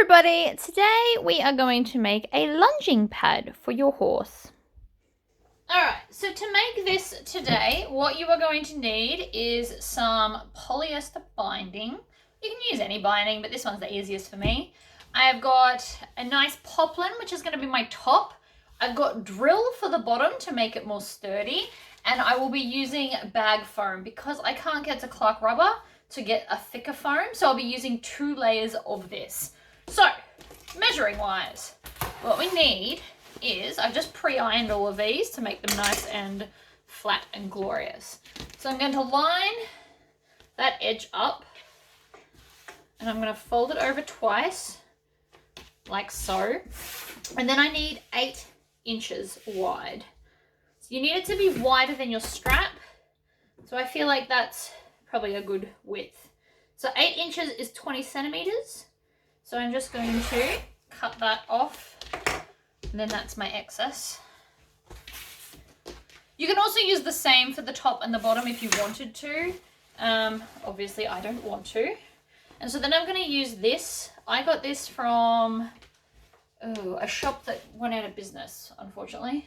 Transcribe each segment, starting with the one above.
everybody, today we are going to make a lunging pad for your horse. Alright, so to make this today, what you are going to need is some polyester binding. You can use any binding, but this one's the easiest for me. I have got a nice poplin, which is going to be my top. I've got drill for the bottom to make it more sturdy, and I will be using bag foam because I can't get to Clark rubber to get a thicker foam, so I'll be using 2 layers of this. So, measuring wise, what we need is, I've just pre-ironed all of these to make them nice and flat and glorious. So I'm going to line that edge up, and I'm going to fold it over twice, like so. And then I need 8 inches wide. So you need it to be wider than your strap. So I feel like that's probably a good width. So 8 inches is 20 centimeters. So I'm just going to cut that off, and then that's my excess. You can also use the same for the top and the bottom if you wanted to. Obviously I don't want to. And so then I'm going to use this. I got this from a shop that went out of business, unfortunately.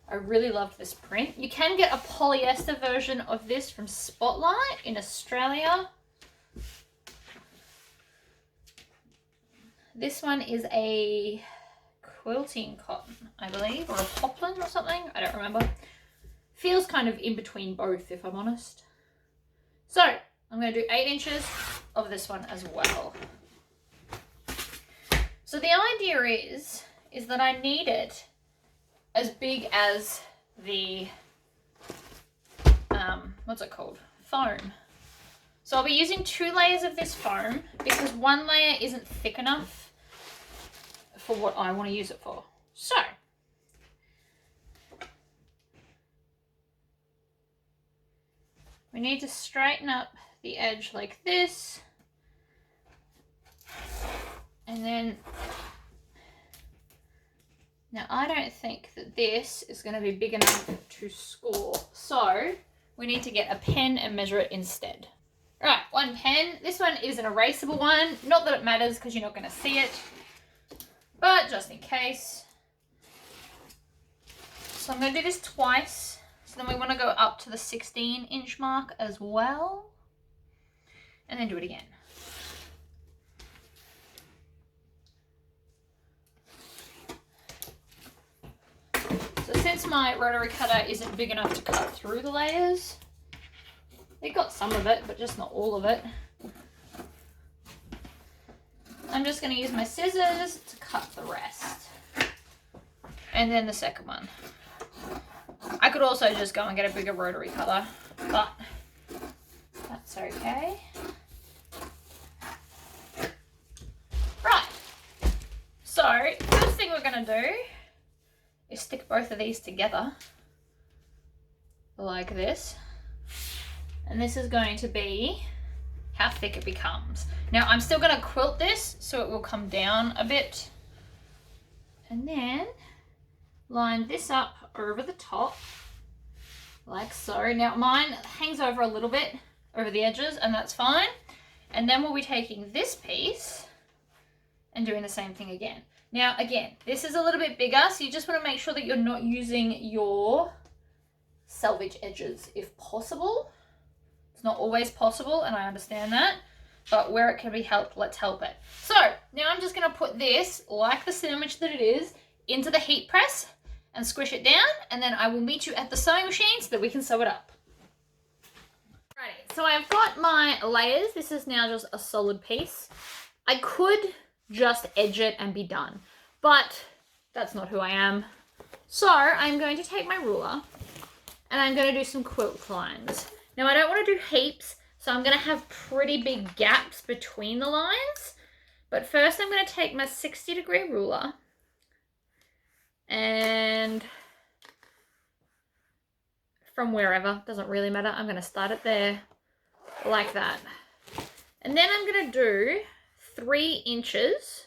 I really loved this print. You can get a polyester version of this from Spotlight in Australia. This one is a quilting cotton, I believe, or a poplin or something. I don't remember. Feels kind of in between both, if I'm honest. So I'm going to do 8 inches of this one as well. So the idea is that I need it as big as the, what's it called? Foam. So I'll be using 2 layers of this foam because 1 layer isn't thick enough for what I want to use it for. So, we need to straighten up the edge like this. And then, now I don't think that this is going to be big enough to score. So, we need to get a pen and measure it instead. Right, 1 pen. This one is an erasable one. Not that it matters because you're not going to see it, but just in case. So I'm going to do this twice. So then we want to go up to the 16-inch mark as well. And then do it again. So since my rotary cutter isn't big enough to cut through the layers, it got some of it, but just not all of it. I'm just going to use my scissors to cut the rest. And then the second one. I could also just go and get a bigger rotary cutter, but that's okay. Right. So, first thing we're going to do is stick both of these together like this. And this is going to be how thick it becomes. Now I'm still going to quilt this so it will come down a bit. And then line this up over the top like so. Now mine hangs over a little bit over the edges, and that's fine. And then we'll be taking this piece and doing the same thing again. Now again, this is a little bit bigger, so you just want to make sure that you're not using your selvage edges if possible. It's not always possible, and I understand that, but where it can be helped, let's help it. So now I'm just going to put this, like the sandwich that it is, into the heat press and squish it down, and then I will meet you at the sewing machine so that we can sew it up. Alrighty, so I've got my layers. This is now just a solid piece. I could just edge it and be done, but that's not who I am. So I'm going to take my ruler and I'm going to do some quilt lines. Now I don't want to do heaps, so I'm going to have pretty big gaps between the lines. But first I'm going to take my 60-degree ruler and from wherever, doesn't really matter, I'm going to start it there like that. And then I'm going to do 3 inches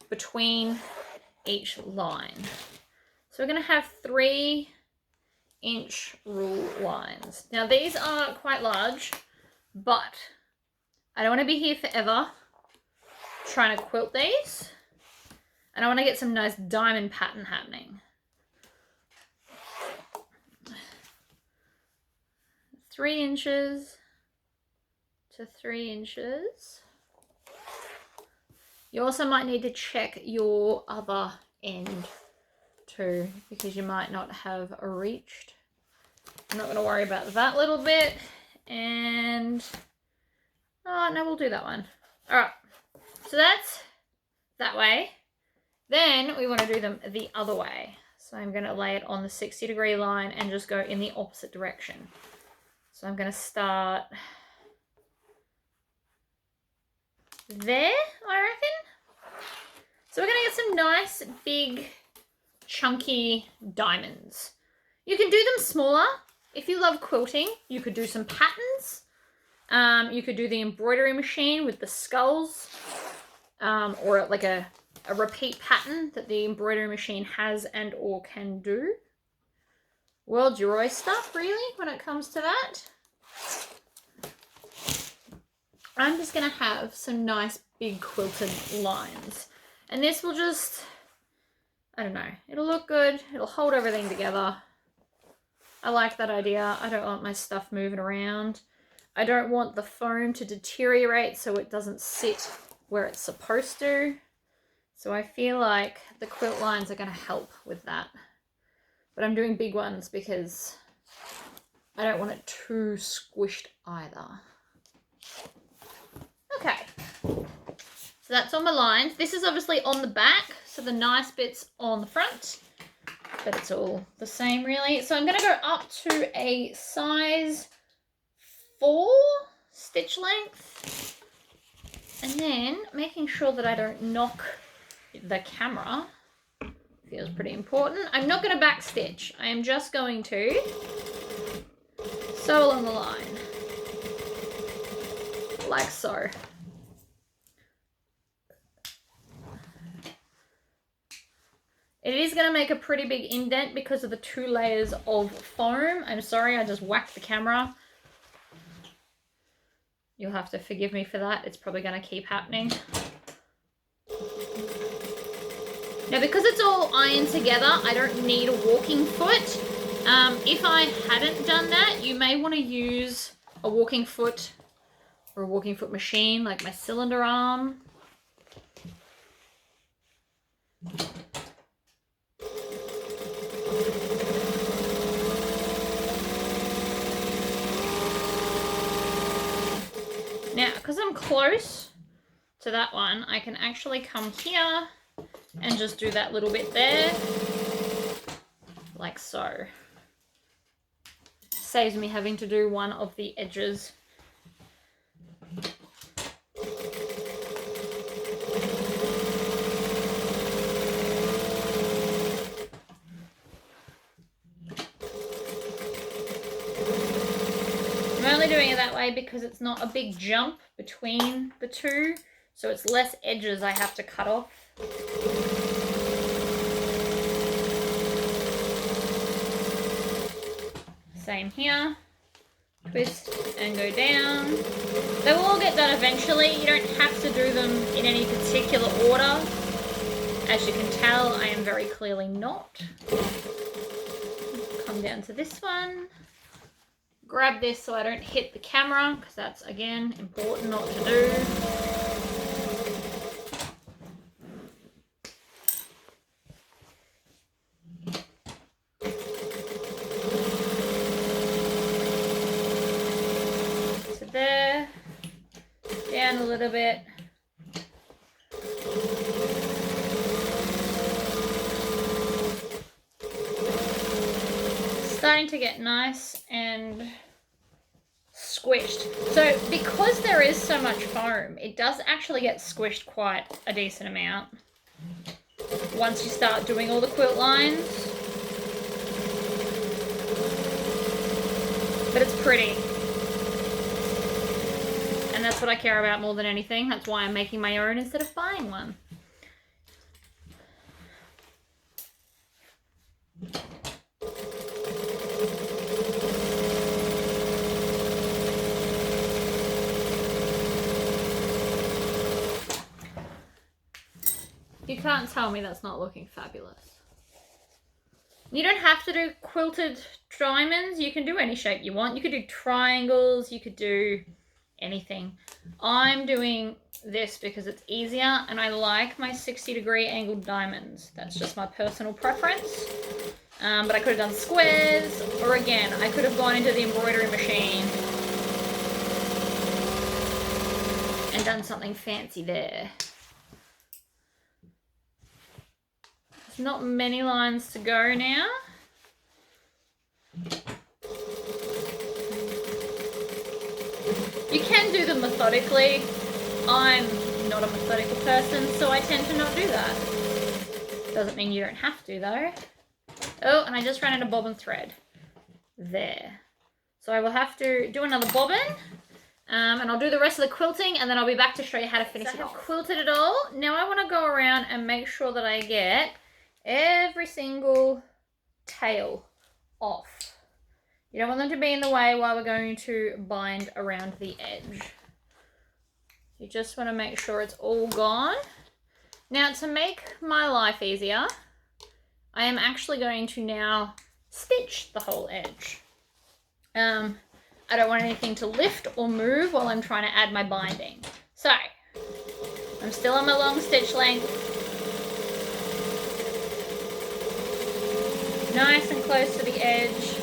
between each line. So we're going to have 3-inch rule lines. Now these are quite large, but I don't want to be here forever. trying to quilt these. And I want to get some nice diamond pattern happening. 3 inches to 3 inches. You also might need to check your other end too, because you might not have reached. I'm not going to worry about that little bit. And, oh no, we'll do that one. All right, so that's that way. Then we want to do them the other way. So I'm going to lay it on the 60-degree line and just go in the opposite direction. So I'm going to start there, I reckon. So we're going to get some nice, big, chunky diamonds. You can do them smaller. If you love quilting, you could do some patterns. You could do the embroidery machine with the skulls, or like a repeat pattern that the embroidery machine has and or can do. World's your oyster, really, when it comes to that. I'm just going to have some nice big quilted lines. And this will just, I don't know, it'll look good. It'll hold everything together. I like that idea. I don't want my stuff moving around. I don't want the foam to deteriorate so it doesn't sit where it's supposed to. So I feel like the quilt lines are going to help with that. But I'm doing big ones because I don't want it too squished either. Okay. So that's on my lines. This is obviously on the back, so the nice bit's on the front. But it's all the same really. So I'm going to go up to a size 4 stitch length. And then making sure that I don't knock the camera feels pretty important. I'm not going to back stitch. I am just going to sew along the line. Like so. It is going to make a pretty big indent because of the 2 layers of foam. I'm sorry, I just whacked the camera. You'll have to forgive me for that. It's probably going to keep happening. Now, because it's all ironed together, I don't need a walking foot. If I hadn't done that, you may want to use a walking foot or a walking foot machine like my cylinder arm. Now, because I'm close to that one, I can actually come here and just do that little bit there, like so. Saves me having to do one of the edges. I'm only doing it that way because it's not a big jump between the two, so it's less edges I have to cut off. Same here. Twist and go down. They will all get done eventually. You don't have to do them in any particular order. As you can tell, I am very clearly not. Come down to this one. Grab this so I don't hit the camera, because that's, again, important not to do. So there, down a little bit. Starting to get nice and squished. So because there is so much foam, it does actually get squished quite a decent amount once you start doing all the quilt lines. But it's pretty. And that's what I care about more than anything. That's why I'm making my own instead of buying one. You can't tell me that's not looking fabulous. You don't have to do quilted diamonds. You can do any shape you want. You could do triangles. You could do anything. I'm doing this because it's easier and I like my 60-degree angled diamonds. That's just my personal preference. But I could have done squares, or again, I could have gone into the embroidery machine and done something fancy there. There's not many lines to go now. You can do them methodically. I'm not a methodical person, so I tend to not do that. Doesn't mean you don't have to though. Oh, and I just ran out of bobbin thread. There. So I will have to do another bobbin. And I'll do the rest of the quilting and then I'll be back to show you how to finish it off. I have quilted it all. Now I want to go around and make sure that I get every single tail off. You don't want them to be in the way while we're going to bind around the edge. You just want to make sure it's all gone. Now to make my life easier, I am actually going to now stitch the whole edge. I don't want anything to lift or move while I'm trying to add my binding. So, I'm still on my long stitch length. Nice and close to the edge.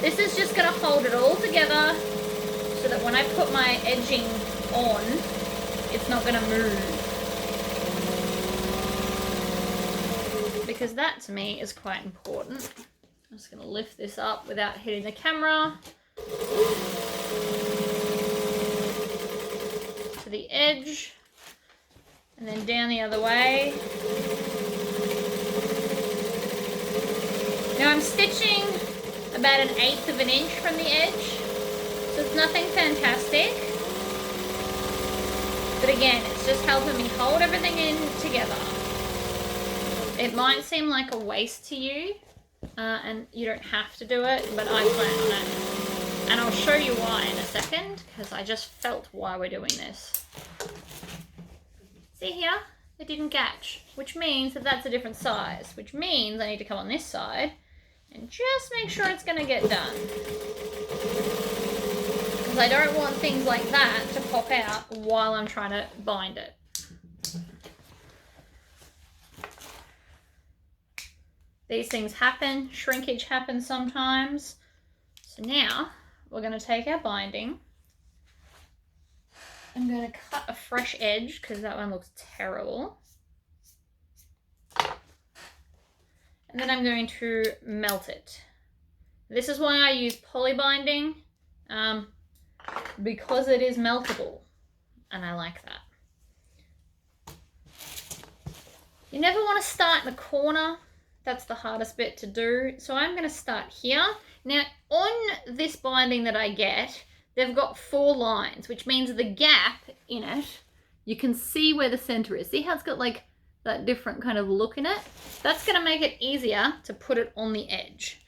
This is just going to hold it all together so that when I put my edging on, it's not going to move. Because that to me is quite important. I'm just going to lift this up without hitting the camera. To the edge. And then down the other way. Now I'm stitching about 1/8 of an inch from the edge. So it's nothing fantastic. But again, it's just helping me hold everything in together. It might seem like a waste to you, and you don't have to do it, but I plan on it. And I'll show you why in a second, because I just felt why we're doing this. See here? It didn't catch, which means that that's a different size, which means I need to come on this side and just make sure it's going to get done. Because I don't want things like that to pop out while I'm trying to bind it. These things happen, shrinkage happens sometimes. So now we're going to take our binding. I'm going to cut a fresh edge because that one looks terrible. And then I'm going to melt it. This is why I use poly binding, because it is meltable, and I like that. You never want to start in the corner. That's the hardest bit to do. So I'm going to start here. Now on this binding that I get, they've got 4 lines, which means the gap in it, you can see where the center is. See how it's got like that different kind of look in it? That's going to make it easier to put it on the edge.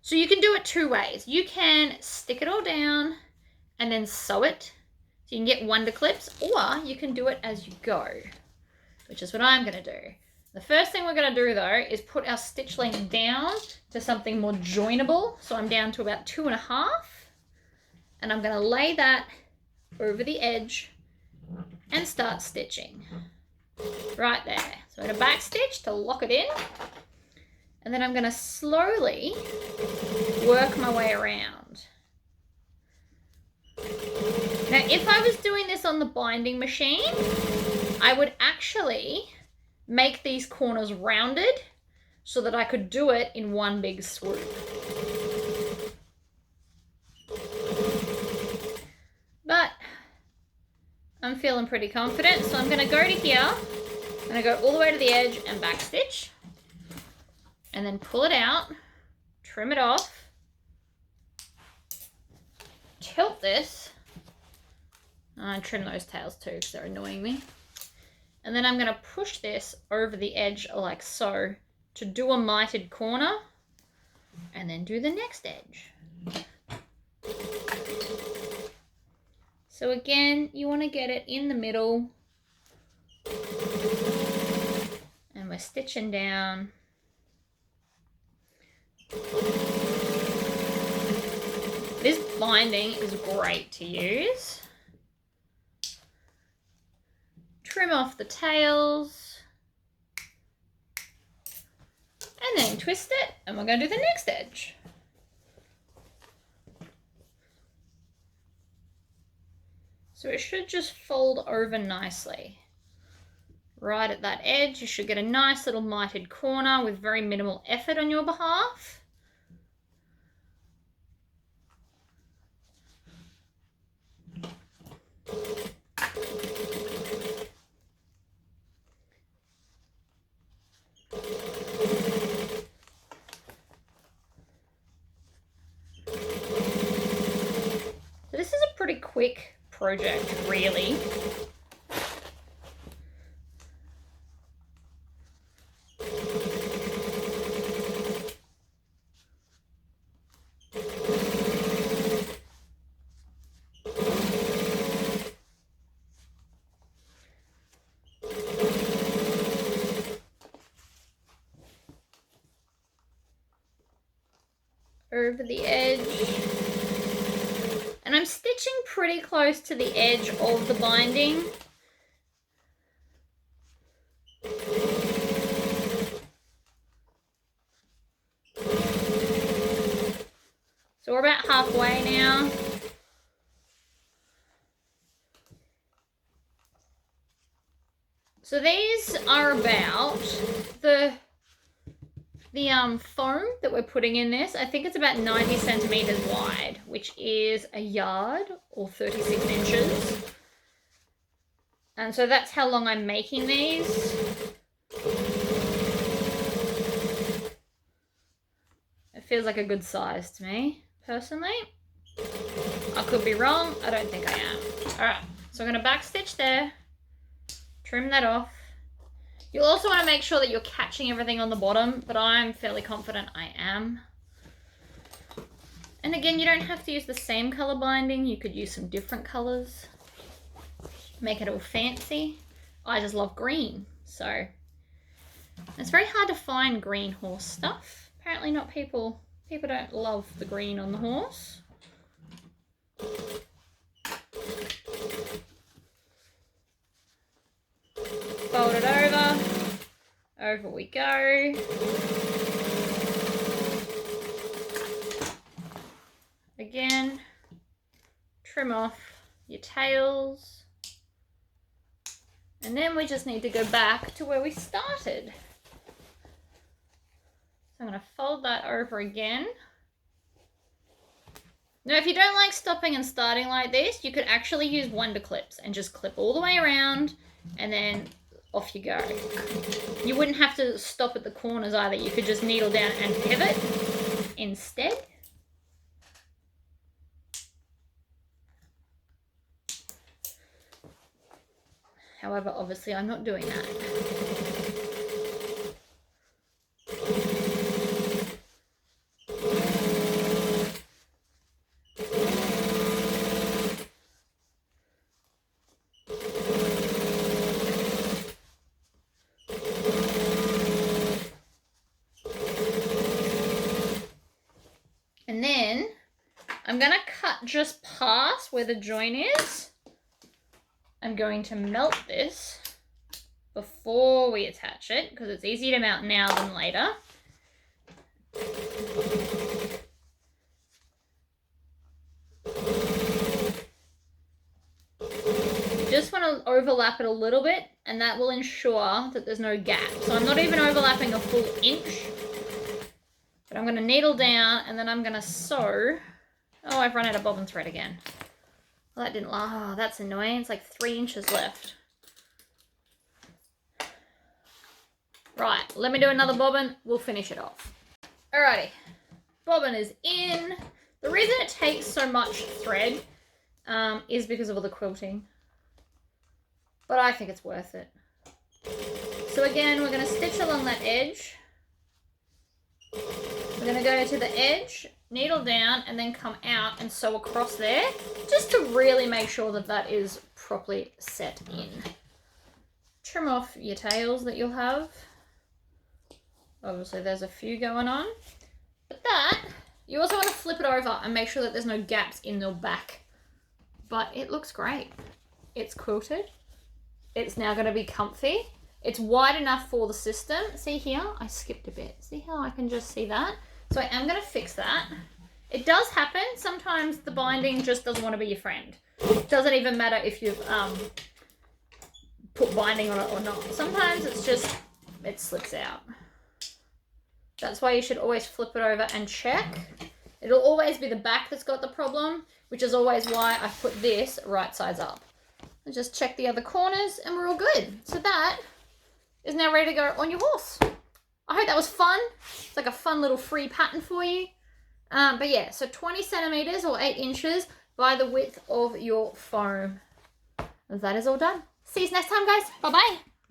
So you can do it 2 ways. You can stick it all down and then sew it so you can get wonder clips, or you can do it as you go, which is what I'm going to do. The first thing we're going to do though is put our stitch length down to something more joinable. So I'm down to about 2.5, and I'm going to lay that over the edge and start stitching right there. So I'm going to back stitch to lock it in, and then I'm going to slowly work my way around. Now if I was doing this on the binding machine, I would actually make these corners rounded so that I could do it in one big swoop. But I'm feeling pretty confident, so I'm going to go to here, I'm going to go all the way to the edge and back stitch, and then pull it out, trim it off, tilt this, and trim those tails too because they're annoying me. And then I'm going to push this over the edge like so to do a mitered corner, and then do the next edge. So again, you want to get it in the middle stitching down. This binding is great to use. Trim off the tails. And then twist it, and we're going to do the next edge. So it should just fold over nicely. Right at that edge, you should get a nice little mitered corner with very minimal effort on your behalf. So this is a pretty quick project, really. Over the edge. And I'm stitching pretty close to the edge of the binding. So we're about halfway now. So these are about the foam that we're putting in this. I think it's about 90 centimeters wide, which is a yard or 36 inches. And so that's how long I'm making these. It feels like a good size to me, personally. I could be wrong. I don't think I am. All right, so I'm going to back stitch there. Trim that off. You'll also want to make sure that you're catching everything on the bottom, but I'm fairly confident I am. And again, you don't have to use the same color binding. You could use some different colors. Make it all fancy. I just love green, so it's very hard to find green horse stuff. Apparently not people don't love the green on the horse. Fold it over. Over we go. Again, trim off your tails. And then we just need to go back to where we started. So I'm going to fold that over again. Now, if you don't like stopping and starting like this, you could actually use Wonder Clips and just clip all the way around and then off you go. You wouldn't have to stop at the corners either. You could just needle down and pivot instead. However, obviously I'm not doing that. And then I'm going to cut just past where the join is. I'm going to melt this before we attach it because it's easier to melt now than later. You just want to overlap it a little bit and that will ensure that there's no gap. So I'm not even overlapping a full inch, but I'm going to needle down and then I'm going to sew. Oh, I've run out of bobbin thread again. Well, that didn't last. Oh, that's annoying. It's like 3 inches left. Right, let me do another bobbin. We'll finish it off. Alrighty, bobbin is in. The reason it takes so much thread is because of all the quilting. But I think it's worth it. So again, we're going to stitch along that edge. We're going to go to the edge, needle down, and then come out and sew across there, just to really make sure that that is properly set in. Trim off your tails that you'll have. Obviously there's a few going on. But that, you also want to flip it over and make sure that there's no gaps in the back. But it looks great. It's quilted. It's now going to be comfy. It's wide enough for the system. See here, I skipped a bit. See how I can just see that? So I am going to fix that. It does happen. Sometimes the binding just doesn't want to be your friend. It doesn't even matter if you've put binding on it or not. Sometimes it's just, it slips out. That's why you should always flip it over and check. It'll always be the back that's got the problem, which is always why I put this right sides up. And just check the other corners and we're all good. So that is now ready to go on your horse. I hope that was fun. It's like a fun little free pattern for you. But yeah, so 20 centimeters or 8 inches by the width of your foam. That is all done. See you next time, guys. Bye-bye.